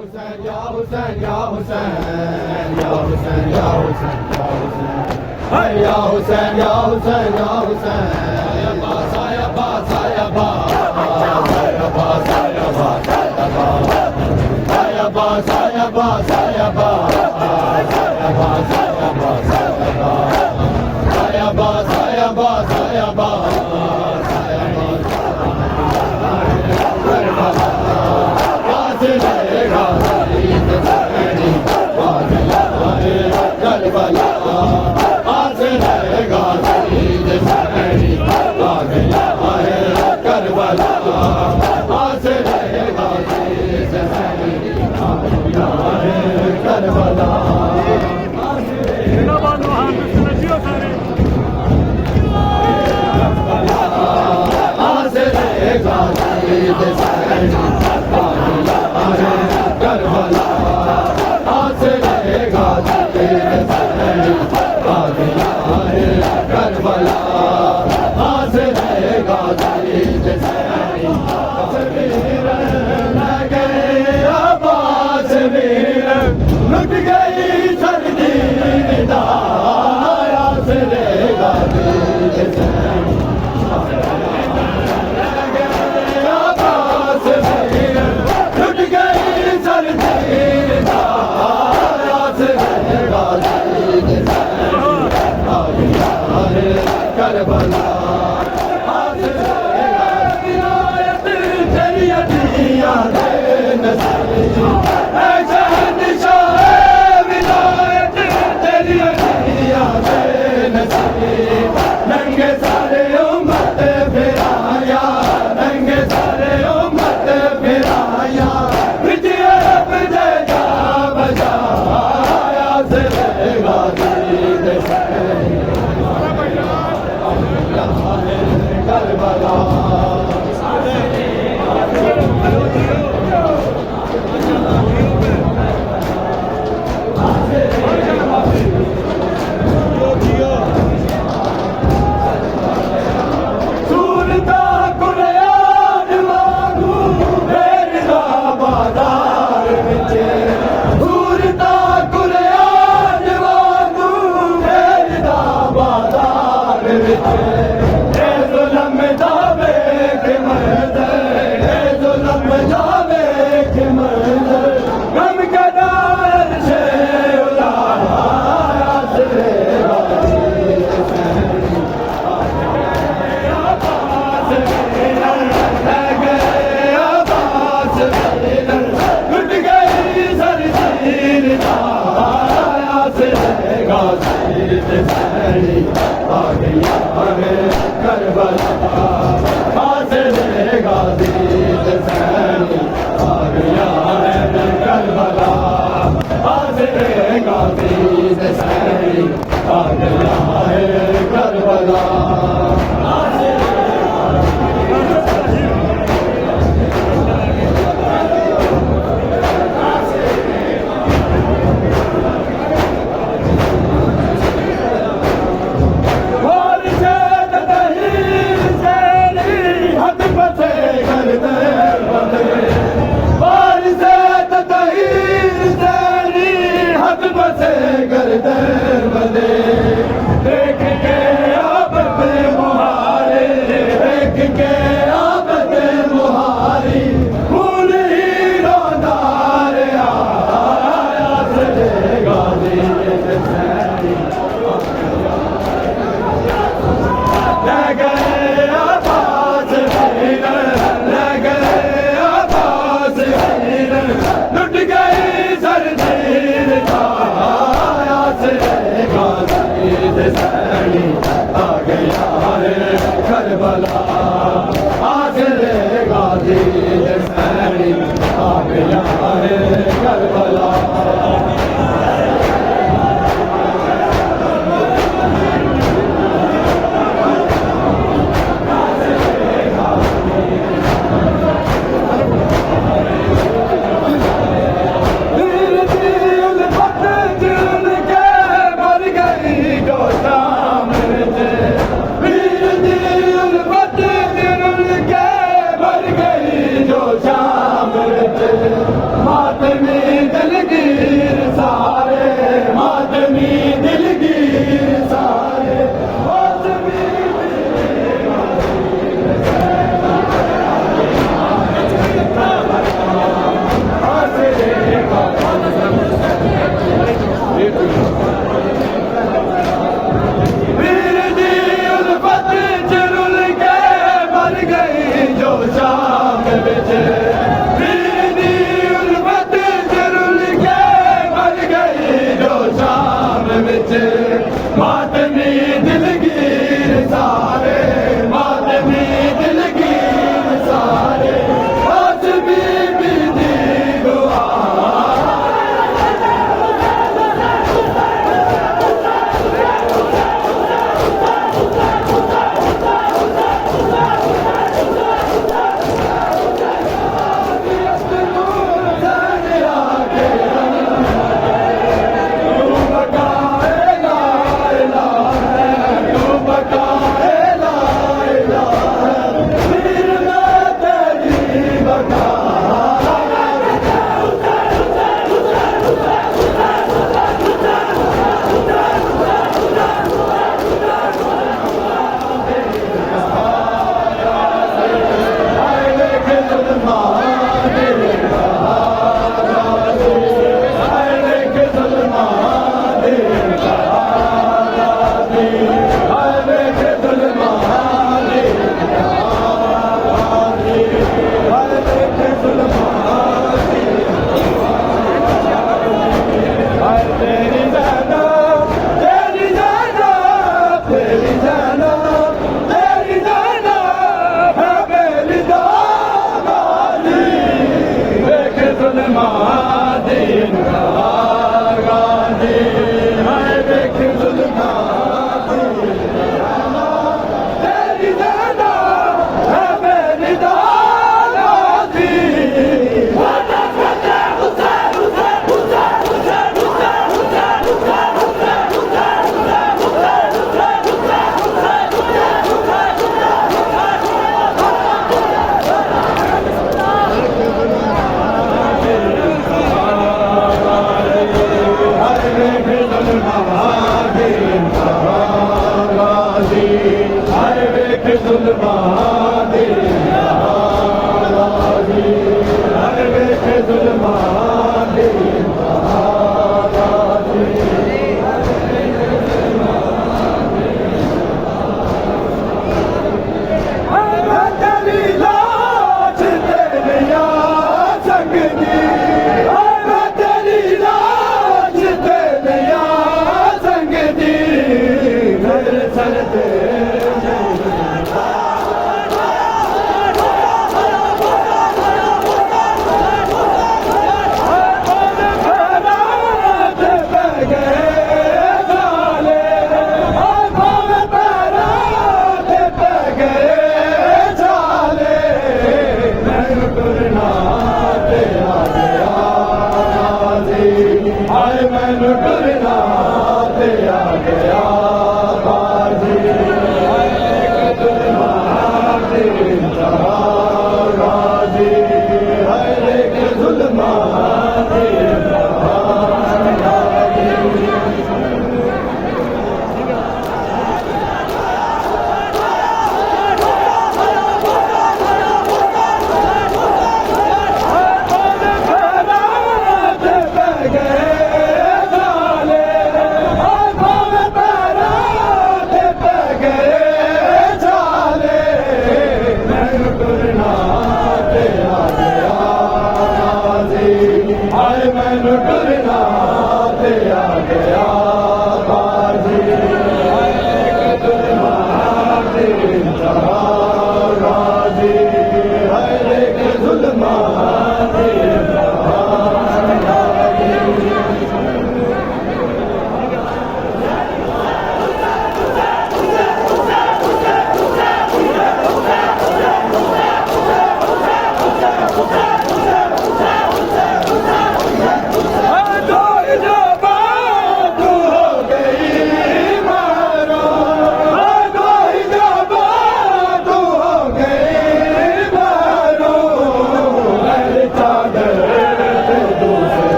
Hussein, Ya Hussein, Ya Hussein, Ya Hussein, Ya Hussein, Ya Hussein. Hey, Ya Hussein, Ya Hussein, Ya Hussein. Ya Abbas, Ya Abbas, Ya Abbas. Ya Abbas, Ya Abbas, Ya Abbas. Ya Abbas, Ya Abbas, Ya Abbas. Ya Abbas, Ya Abbas, Ya Abbas. Ya Abbas, Ya Abbas, Ya Abbas.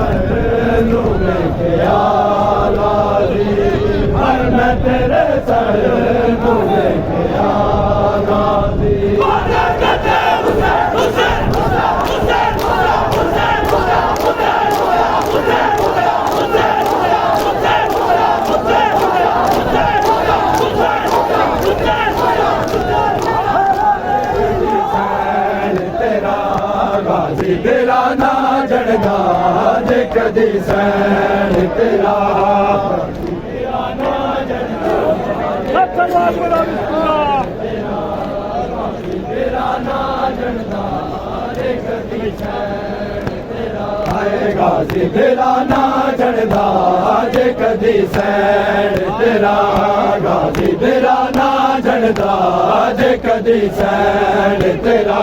सर लूमे के आगाजी मैं तेरे sir लूमे के आगाजी तेरा ना जड़गा जे कदी सैन तेरा ना जड़गा तेरा ना जड़गा जे कदी सैन तेरा गाजी तेरा ना जड़गा जे कदी सैन तेरा गाजी तेरा ना जड़गा जे कदी सैन तेरा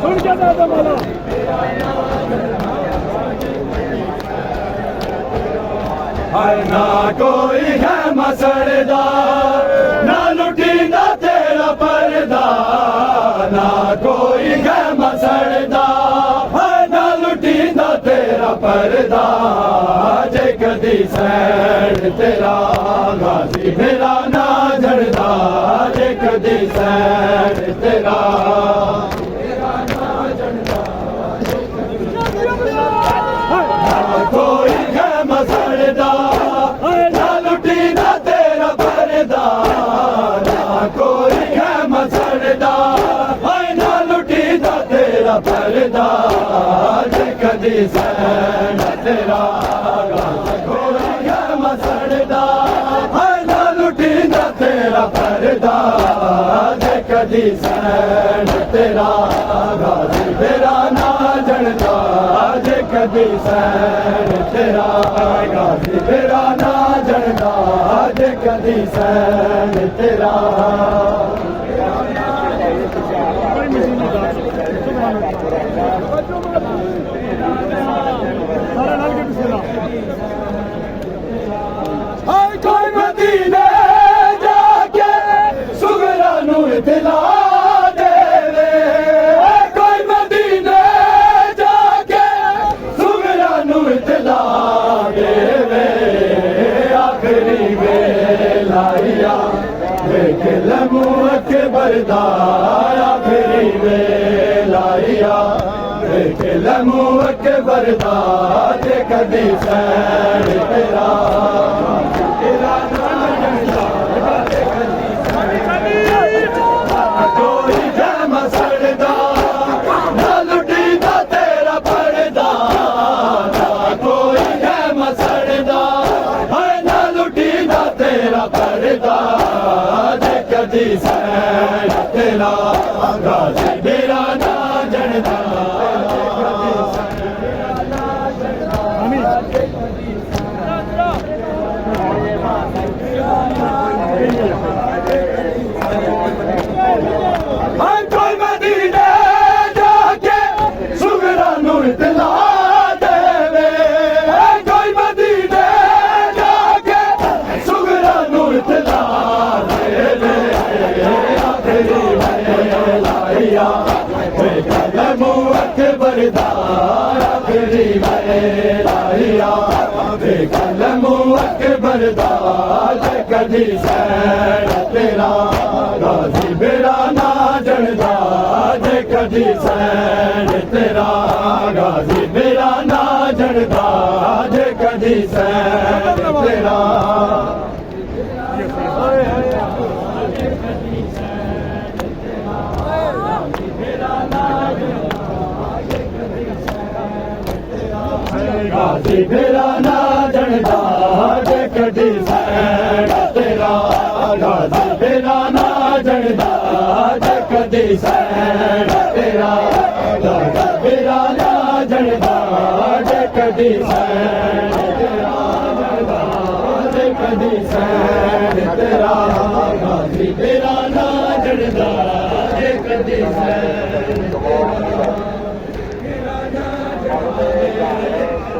सुन क्या था माला हर ना कोई है मसड़दा ना लुटींदा तेरा पर्दा ना कोई है मसड़दा ना लुटींदा तेरा पर्दा जे कदी सैन तेरा गाजी मेरा ना जड़दा जे कदी सैन तेरा कोई है मसड़दा ना लुटींदा तेरा पर्दा ना कोई है मसड़दा ना लुटींदा तेरा पर्दा जे कदी सैन तेरा कोई है मसड़दा ना लुटींदा तेरा पर्दा जे कदी सैन तेरा गाजी मेरा ना जड़दा जे कदी सैन तेरा गाजी मेरा ना जड़दा जे कदी सैन तेरा कोई मदीने जाके सुगरा नू दिला देवे कोई मदीने जाके सुगरा नू दिला देवे आखिरी वेलाइया देख लमू अकबर दा आखिरी वेलाइया देख लमू अकबर दा जे कदी सैन तेरा कोई है मसड़दा ना लुटींदा तेरा पर्दा ना कोई है मसड़दा ना लुटींदा तेरा पर्दा जे कदी सैन तेरा गाजी मेरा ना जड़दा कोई मदीने जाके सुगरा नू दिला देवे कोई मदीने जाके सुगरा नू दिला देवे आखिरी वेलाइया कलमू अकबर दा आखिरी वेलाइया कलमू अकबर दा जे कदी सैन तेरा गाजी मेरा ना जड़दा जे कदी सैन तेरा गाजी मेरा ना जड़दा जे कदी सैन तेरा गाजी मेरा ना जड़दा जे कदी सैन तेरा गाजी मेरा ना जड़दा जे कदी सैन तेरा गाजी मेरा ना जड़दा जे कदी सैन तेरा जे कदी सैन तेरा गाजी मेरा ना जड़दा जे कदी सैन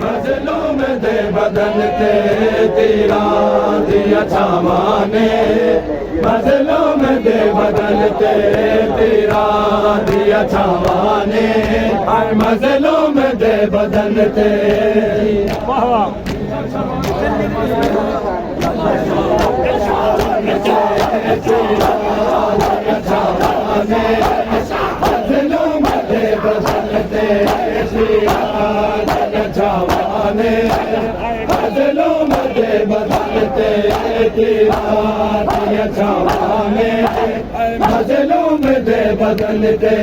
मजलूम दे बदन ते तीरा दिया छावां ने मजलूम दे बदन ते तेरा दिया छावाने मजलूम दे बदन ते मजलूम दे बदन ते छावाने मजलूम दे बदन ते छावाने मजलूम दे बदन ते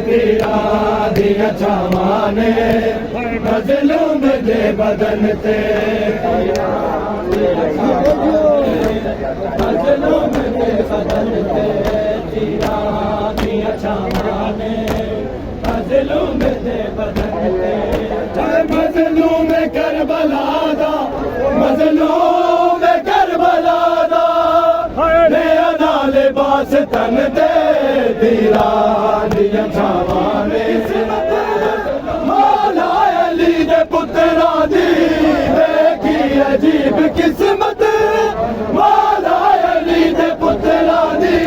दिया छावाने मजलूम दे बदन ते मजलूम दे बदन ते दिया छावाने मजलूम दे बदन ते मजलूम करबला दा मजलूम करबला दा मेरा नाल बास तन दे तेरा दिया छावाने मौला अली दे पुत्रा दी वेखी अजीब किस्मत मौला अली दे पुत्रा दी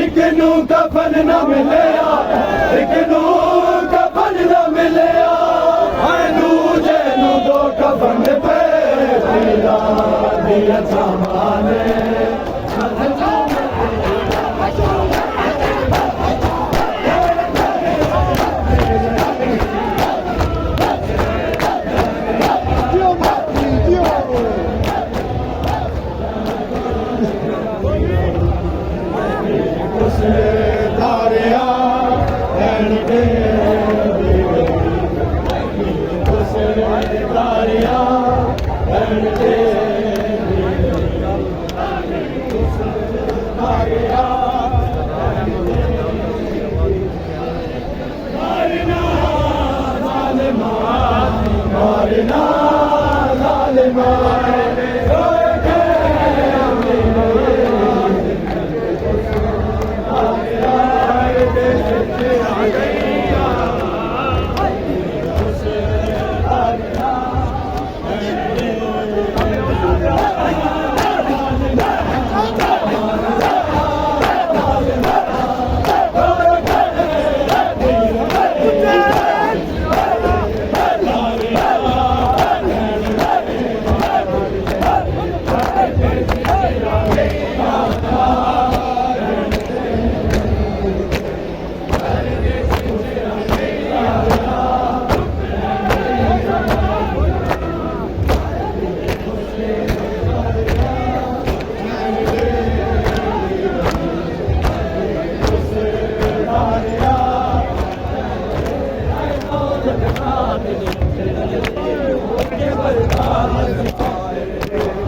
एक नू कफन न मिलिया एक नू कफन न मिलिया दूजे नू दो कफन पे तेरा दिया छावाने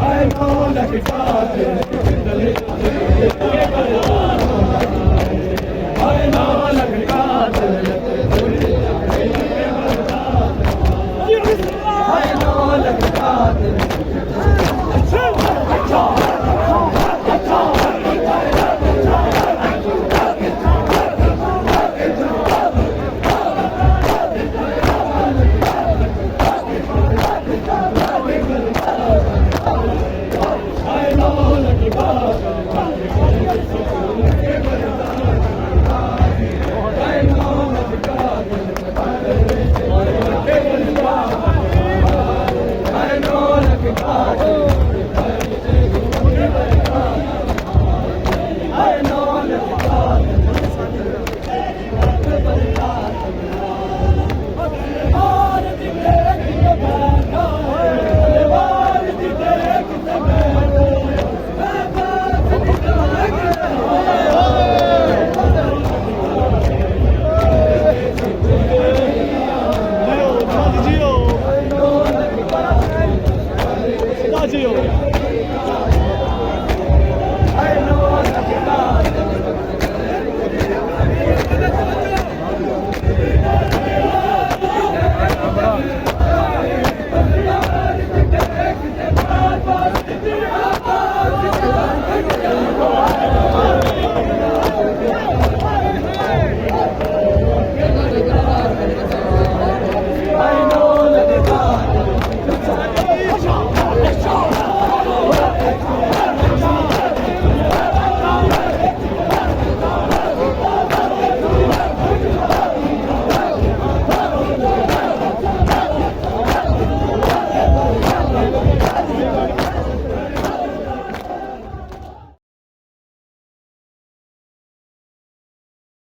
I know that it's